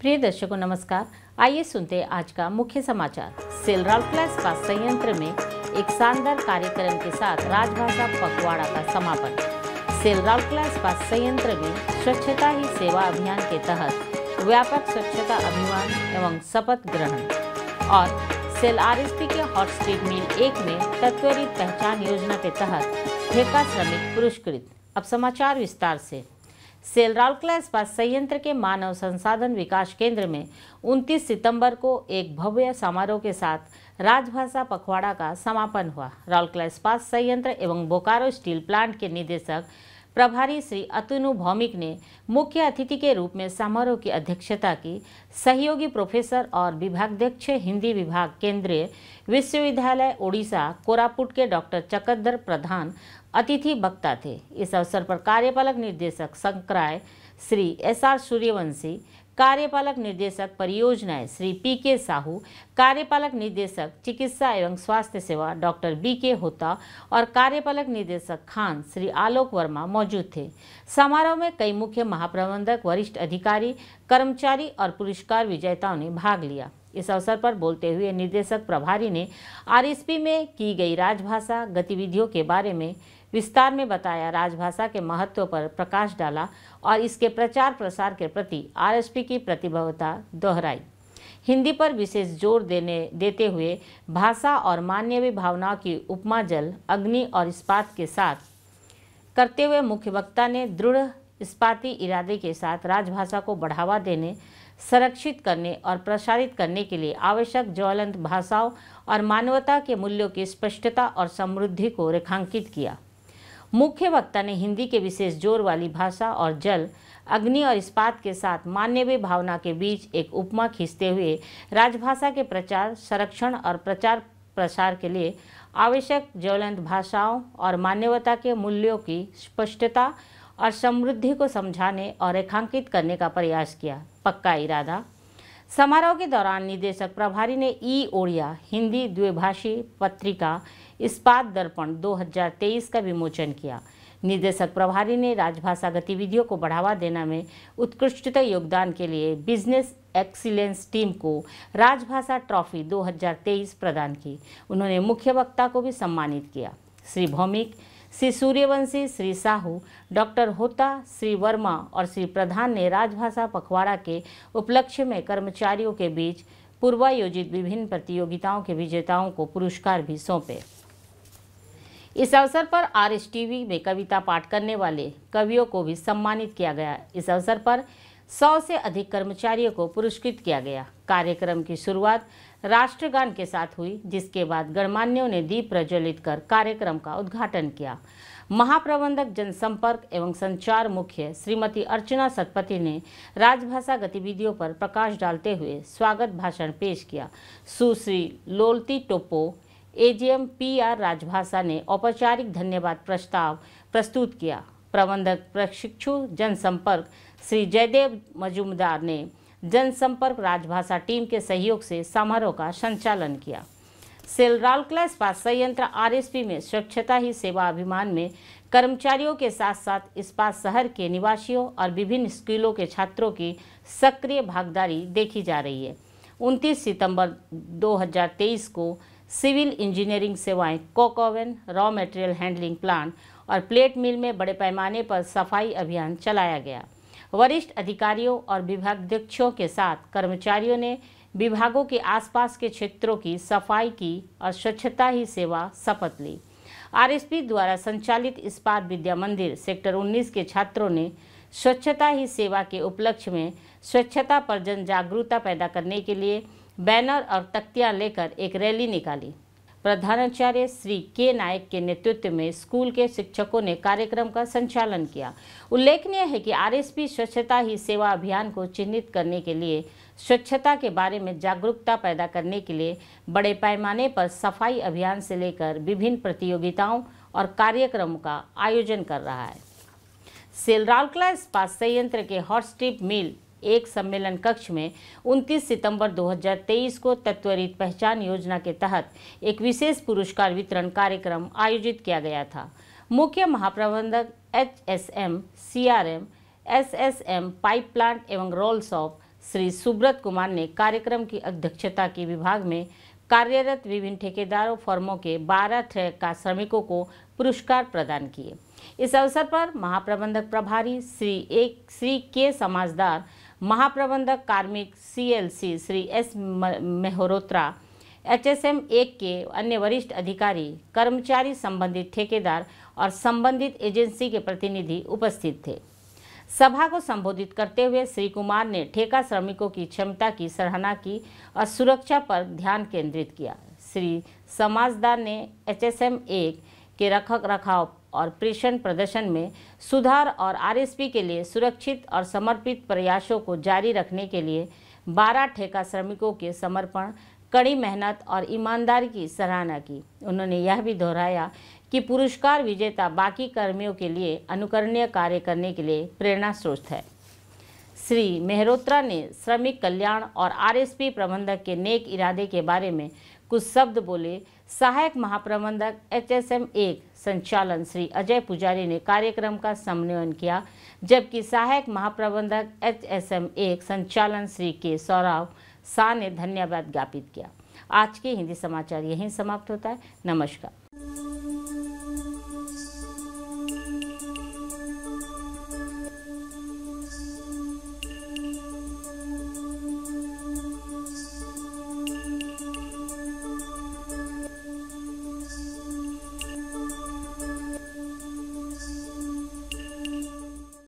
प्रिय दर्शकों नमस्कार। आइए सुनते हैं आज का मुख्य समाचार। सेल राउरकेला इस्पात संयंत्र में एक शानदार कार्यक्रम के साथ राजभाषा पखवाड़ा का समापन। सेल राउरकेला इस्पात संयंत्र में स्वच्छता ही सेवा अभियान के तहत व्यापक स्वच्छता अभियान एवं शपथ ग्रहण और सेल आरएसपी के हॉट स्ट्रीट मिल 1 में त्वरित पहचान योजना के तहत ठेका श्रमिक पुरस्कृत। अब समाचार विस्तार से। सेल राउरकेला इस्पात संयंत्र के मानव संसाधन विकास केंद्र में 29 सितंबर को एक भव्य समारोह के साथ राजभाषा पखवाड़ा का समापन हुआ। राउरकेला इस्पात संयंत्र एवं बोकारो स्टील प्लांट के निदेशक प्रभारी श्री अतनु भौमिक ने मुख्य अतिथि के रूप में समारोह की अध्यक्षता की। सहयोगी प्रोफेसर और विभागाध्यक्ष हिंदी विभाग केंद्रीय विश्वविद्यालय ओडिशा कोरापुट के डॉक्टर चक्रधर प्रधान अतिथि वक्ता थे। इस अवसर पर कार्यपालक निर्देशक संक्राय श्री एसआर सूर्यवंशी, कार्यपालक निर्देशक परियोजनाएं श्री पीके साहू, कार्यपालक निर्देशक चिकित्सा एवं स्वास्थ्य सेवा डॉक्टर बीके होता और कार्यपालक निर्देशक खान श्री आलोक वर्मा मौजूद थे। समारोह में कई मुख्य महाप्रबंधक, वरिष्ठ अधिकारी, कर्मचारी और पुरस्कार विजेताओं ने भाग लिया। इस अवसर पर बोलते हुए निर्देशक प्रभारी ने आरएसपी में की गई राजभाषा गतिविधियों के बारे में विस्तार में बताया, राजभाषा के महत्व पर प्रकाश डाला और इसके प्रचार प्रसार के प्रति आरएसपी की प्रतिबद्धता दोहराई। हिंदी पर विशेष जोर देते हुए भाषा और मानवीय भावनाओं की उपमा जल, अग्नि और इस्पात के साथ करते हुए मुख्य वक्ता ने दृढ़ इस्पाती इरादे के साथ राजभाषा को बढ़ावा देने, संरक्षित करने और प्रसारित करने के लिए आवश्यक ज्वलंत भाषाओं और मानवता के मूल्यों की स्पष्टता और समृद्धि को रेखांकित किया। मुख्य वक्ता ने हिंदी के विशेष जोर वाली भाषा और जल, अग्नि और इस्पात के साथ मानवीय भावना के बीच एक उपमा खींचते हुए राजभाषा के प्रचार, संरक्षण और प्रचार प्रसार के लिए आवश्यक ज्वलंत भाषाओं और मानवता के मूल्यों की स्पष्टता और समृद्धि को समझाने और रेखांकित करने का प्रयास किया। पक्का इरादा। समारोह के दौरान निदेशक प्रभारी ने ई ओडिया हिंदी द्विभाषी पत्रिका इस्पात दर्पण 2023 का विमोचन किया। निदेशक प्रभारी ने राजभाषा गतिविधियों को बढ़ावा देने में उत्कृष्टता योगदान के लिए बिजनेस एक्सीलेंस टीम को राजभाषा ट्रॉफी 2023 प्रदान की। उन्होंने मुख्य वक्ता को भी सम्मानित किया। श्री भौमिक, श्री सूर्यवंशी, श्री साहू, डॉक्टर होता, श्री वर्मा और श्री प्रधान ने राजभाषा पखवाड़ा के उपलक्ष्य में कर्मचारियों के बीच पूर्वायोजित विभिन्न प्रतियोगिताओं के विजेताओं को पुरस्कार भी सौंपे। इस अवसर पर आरएसटीवी में कविता पाठ करने वाले कवियों को भी सम्मानित किया गया। इस अवसर पर 100 से अधिक कर्मचारियों को पुरस्कृत किया गया। कार्यक्रम की शुरुआत राष्ट्रगान के साथ हुई, जिसके बाद गणमान्यों ने दीप प्रज्वलित कर कार्यक्रम का उद्घाटन किया। महाप्रबंधक जनसंपर्क एवं संचार मुख्य श्रीमती अर्चना सतपथी ने राजभाषा गतिविधियों पर प्रकाश डालते हुए स्वागत भाषण पेश किया। सुश्री लोलती टोप्पो, एजीएम पीआर राजभाषा ने औपचारिक धन्यवाद प्रस्ताव प्रस्तुत किया। प्रबंधक प्रशिक्षु जनसंपर्क श्री जयदेव मजूमदार ने जनसंपर्क राजभाषा टीम के सहयोग से समारोह का संचालन किया। सेल राउरकेला इस्पात संयंत्र आरएसपी में स्वच्छता ही सेवा अभियान में कर्मचारियों के साथ साथ इस्पात शहर के निवासियों और विभिन्न स्कूलों के छात्रों की सक्रिय भागीदारी देखी जा रही है। 29 सितंबर 2023 को सिविल इंजीनियरिंग सेवाएं, Coke oven, raw material handling plant और प्लेट मिल में बड़े पैमाने पर सफाई अभियान चलाया गया। वरिष्ठ अधिकारियों और विभागाध्यक्षों के साथ कर्मचारियों ने विभागों के आसपास के क्षेत्रों की सफाई की और स्वच्छता ही सेवा शपथ ली। आरएसपी द्वारा संचालित इस्पात विद्या मंदिर सेक्टर 19 के छात्रों ने स्वच्छता ही सेवा के उपलक्ष्य में स्वच्छता पर जन जागरूकता पैदा करने के लिए बैनर और तख्तियां लेकर एक रैली निकाली। प्रधानाचार्य श्री के नायक के नेतृत्व में स्कूल के शिक्षकों ने कार्यक्रम का संचालन किया। उल्लेखनीय है कि आरएसपी स्वच्छता ही सेवा अभियान को चिन्हित करने के लिए स्वच्छता के बारे में जागरूकता पैदा करने के लिए बड़े पैमाने पर सफाई अभियान से लेकर विभिन्न प्रतियोगिताओं और कार्यक्रमों का आयोजन कर रहा है। सेल राउरकेला इस्पात संयंत्र के हॉट स्ट्रिप मिल 1 सम्मेलन कक्ष में 29 सितंबर 2023 को त्वरित पहचान योजना के तहत एक विशेष पुरस्कार वितरण कार्यक्रम आयोजित किया गया था। मुख्य महाप्रबंधक HSM, CRM, SSM, pipe plant एवं रोल्स ऑफ श्री सुब्रत कुमार ने कार्यक्रम की अध्यक्षता की। विभाग में कार्यरत विभिन्न ठेकेदारों फर्मों के 12 ठेका श्रमिकों को पुरस्कार प्रदान किए। इस अवसर पर महाप्रबंधक प्रभारी श्री के समाजदार, महाप्रबंधक कार्मिक CLC Shri S Mehrotra, HSM 1 के अन्य वरिष्ठ अधिकारी, कर्मचारी, संबंधित ठेकेदार और संबंधित एजेंसी के प्रतिनिधि उपस्थित थे। सभा को संबोधित करते हुए श्री कुमार ने ठेका श्रमिकों की क्षमता की सराहना की और सुरक्षा पर ध्यान केंद्रित किया। श्री समाजदार ने HSM 1 के रखरखाव और प्रेषण प्रदर्शन में सुधार और RSP के लिए सुरक्षित और समर्पित प्रयासों को जारी रखने के लिए 12 ठेका श्रमिकों के समर्पण, कड़ी मेहनत और ईमानदारी की सराहना की। उन्होंने यह भी दोहराया कि पुरस्कार विजेता बाकी कर्मियों के लिए अनुकरणीय कार्य करने के लिए प्रेरणा स्रोत है। श्री मेहरोत्रा ने श्रमिक कल्याण और RSP प्रबंधक के नेक इरादे के बारे में कुछ शब्द बोले। सहायक महाप्रबंधक HSM 1 संचालन श्री अजय पुजारी ने कार्यक्रम का समन्वयन किया, जबकि सहायक महाप्रबंधक HSM 1 संचालन श्री के सौरभ शाह ने धन्यवाद ज्ञापित किया। आज के हिंदी समाचार यहीं समाप्त होता है। नमस्कार।